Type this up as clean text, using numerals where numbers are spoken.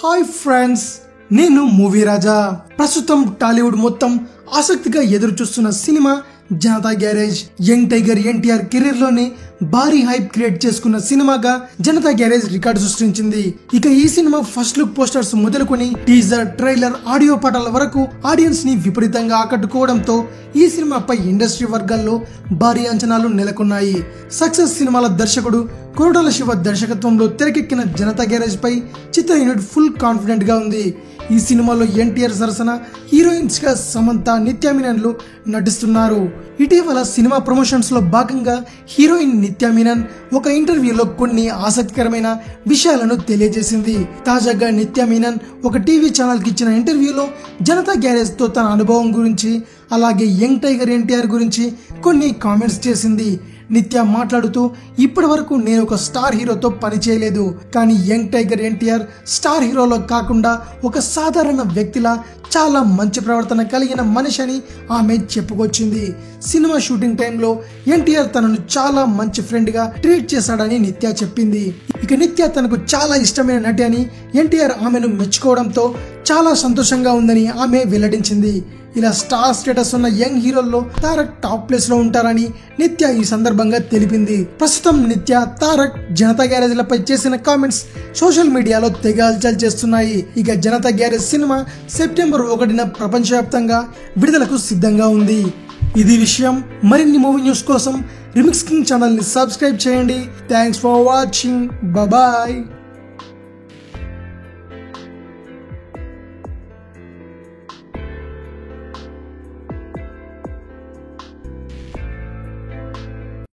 Hi friends, నేను movie రాజా. ప్రస్తుతం టాలీవుడ్ మొత్తం ఆసక్తిగా ఎదురు చూస్తున్న cinema Janata garage. Young tiger NTR career లోనే భారీ హైప్ క్రియేట్ చేసుకున్న సినిమాగా జనతా గ్యారేజ్ రికార్డు సృష్టించింది. ఇక ఈ సినిమా ఫస్ట్ లుక్ పోస్టర్స్ మొదలుకొని టీజర్, ట్రైలర్, ఆడియో పాటల వరకు ఆడియన్స్ ని విపరీతంగా ఆకట్టుకోవడంతో ఈ సినిమాపై ఇండస్ట్రీ వర్గాల్లో భారీ అంచనాలు నెలకొన్నాయి. సక్సెస్ సినిమాల దర్శకుడు కొరటాల శివ దర్శకత్వంలో తెరకెక్కిన జనతా గ్యారేజ్ పై చిత్ర యూనిట్ ఫుల్ కాన్ఫిడెంట్ గా ఉంది. ఈ సినిమాలో ఎన్టీఆర్ సరసన హీరోయిన్స్ గా సమంత, నిత్యా మీనన్లు నటిస్తున్నారు. ఇటీవల సినిమా ప్రమోషన్స్ లో భాగంగా హీరోయిన్ నిత్యా మీనన్ ఒక ఇంటర్వ్యూలో కొన్ని ఆసక్తికరమైన విషయాలను తెలియజేసింది. తాజాగా నిత్యా మీనన్ ఒక టీవీ ఛానల్ కి ఇచ్చిన ఇంటర్వ్యూలో జనతా గ్యారేజ్ తో తన అనుభవం గురించి, అలాగే యంగ్ టైగర్ ఎన్టీఆర్ గురించి కొన్ని కామెంట్స్ చేసింది. నిత్య మాట్లాడుతూ, ఇప్పటి వరకు నేను ఒక స్టార్ హీరోతో పని చేయలేదు, కానీ యంగ్ టైగర్ ఎన్టీఆర్ స్టార్ హీరోలో కాకుండా ఒక సాధారణ వ్యక్తిలా చాలా మంచి ప్రవర్తన కలిగిన మనిషి అని ఆమె చెప్పుకొచ్చింది. సినిమా షూటింగ్ టైంలో ఎన్టీఆర్ తనను చాలా మంచి ఫ్రెండ్ గా ట్రీట్ చేశాడని నిత్య చెప్పింది. ఇక నిత్య తనకు చాలా ఇష్టమైన నటి అని ఎన్టీఆర్ ఆమెను మెచ్చుకోవడంతో చాలా సంతోషంగా ఉందని ఆమె వెల్లడించింది. ఇలా స్టార్ స్టేటస్ ఉన్న యంగ్ హీరోల్లో తారక్ టాప్ ప్లేస్ లో ఉంటారని నిత్య ఈ సందర్భంగా తెలిపింది. ప్రస్తుతం నిత్య, తారక్ జనతా గ్యారేజ్ లపై చేసిన కామెంట్స్ సోషల్ మీడియాలో తెగ హల్చల్ చేస్తున్నాయి. ఇక జనతా గ్యారేజ్ సినిమా సెప్టెంబర్ 1న ప్రపంచవ్యాప్తంగా విడుదలకు సిద్ధంగా ఉంది. ఇది విషయం. మరిన్ని మూవీ న్యూస్ కోసం రిమిక్స్ కింగ్ ఛానల్ ని సబ్స్క్రైబ్ చేయండి. Thanks for watching. బాయ్.